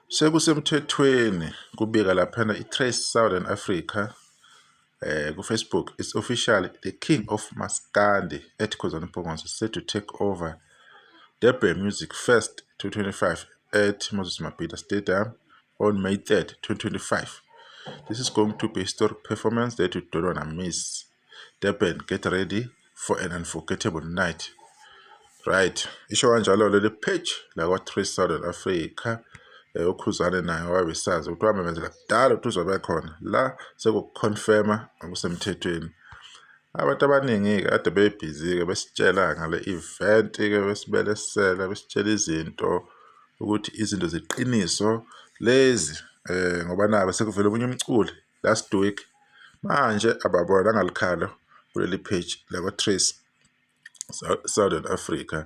Sekusemthethweni kubika laphana iTrace Southern Africa ku Facebook. It's officially the King of Maskandi at Khuzani Mpumalanga is set to take over Durban Music Fest 2025 at Moses Mabhida Stadium on May 3rd, 2025. This is going to be a historic performance that you don't want to miss. Durban, get ready for an unforgettable night. Right, isho kanjalo leli page la Trace Southern Africa ukhuzane nayo wabesazi ukuthi wamemezela kudala ukuthi uzobe khona la sekukonfirma okusemthethweni. Abantu abaningi kade bebhizi ke besitshela ngale event ke besibelesela besitshela izinto ukuthi izinto zeqiniso lezi ngoba nabe sekuvela omunye umculi last week manje ababona ngalikhalo kuleli page la Trace Southern Africa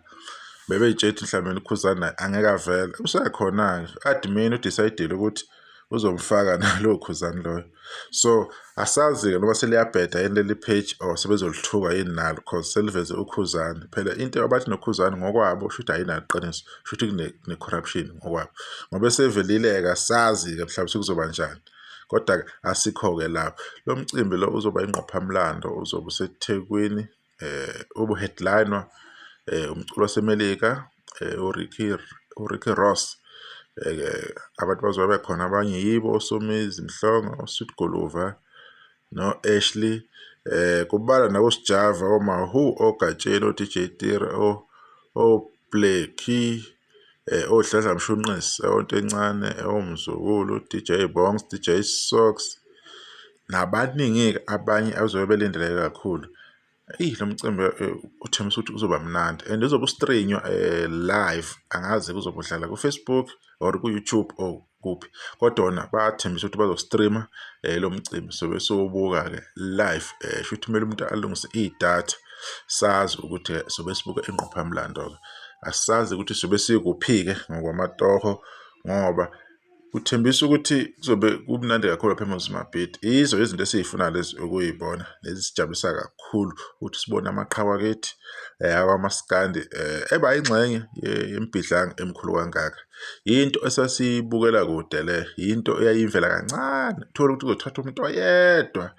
bebeyitshela mhlawumbe ukhuzana angeke avele usekhona admin udecide ukuthi uzomfaka nalo khuzani loyo. So asazi ke noma seliyabheda leli page or sebezolithuka yini nalo because seliveze ukhuzani phela into abathi nokhuzani ngokwabo shuthi ayinaqiniso shuthi kune corruption ngokwabo ngoba sevelileka sazi ke mhlawumbe kuzoba njani kodwa asikho ke lapho. Lo mcimbi lo uzoba ingqophamlando uzoba useThekwini ubu headliner umculo waseMelika uRicky Ross abantu bazobe khona abanye yibo Somizi Mhlongo Sweet Goluva no Ashley kubala nabo Sjava oMahu oGatsheni oDJ Tira oBlacky oHladla Mshunqisi onto encane omzukulu DJ Bongs DJ Socks nabaningi abanye abazobe belindeleke kakhulu. Lo mcimbi uthembisa ukuthi uzoba mnandi and uzobe ustreamwa live angazi kuzobudlala ku Facebook or ku YouTube or kuphi kodwa wona bayathembisa ukuthi bazostreama lo mcimbi sobe sobuka ke live shuthi kumele umuntu alungise idatha sazi ukuthi sobe sibuka ingqophamlando ke asazi ukuthi sobe sikuphi ke ngokwamatoho ngoba uthembisa ukuthi kuzobe kumnandi kakhulu lapha eMoses Mabhida. Izo izinto esizifuna lezi ukuyibona lezi sijabulisa kakhulu ukuthi sibone amaqhawe akithi akwaMaskandi eba ingxenye yembidlanga emkhulu kangaka. Into esasibukela kude le into eyayivela kancane uthola ukuthi uzothatha umuntu oyedwa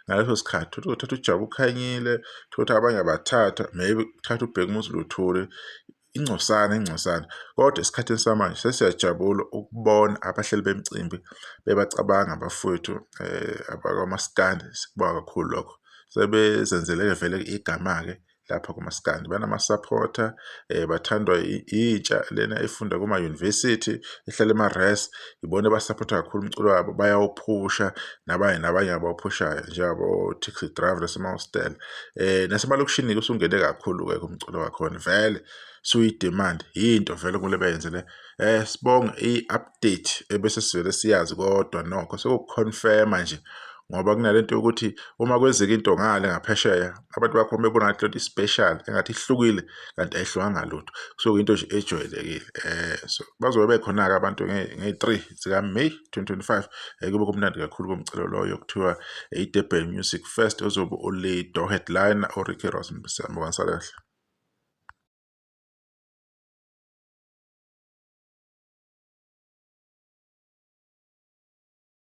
ngaleso sikhathi uzothatha uJabu Khanyile ukuthi abanye abathatha maybe uthatha uBheki Musi Luthuli ingcosana kodwa esikhathini samanje sesiyajabula ukubona abahleli bemicimbi bebacabanga abafowethu abakwaMaskandi. Sikuba kakhulu lokho sebezenzele vele igama ke lapha kuMaskandi banama supporter bathandwa intsha lena efunda kuma university ehlala eMares ibone basupporta kakhulu umculo wabo bayawuphusha nabanye abawuphushayo njengabo taxi driver nasemahostel nasemalokishini ke usungene kakhulu ke umculo wakhona vele suyidemand into vele kumele beyenzele sibonga iupdate ebese sivele siyazi kodwa nokho sekuconfirma nje ngoba kunalento ukuthi uma kwenzeka into ngale ngaphesheya abantu bakho bebona ngathi lento special engathi ihlukile kanti ayihlukanga lutho so into nje ejwayelekile so bazobe bekhona ke abantu nge3 zika May 2025 kube kumnandi kakhulu komcelo loyo kuthiwa iDurban Music Fest ozobe ulead headliner uRicky Ross. Mbonga kahle.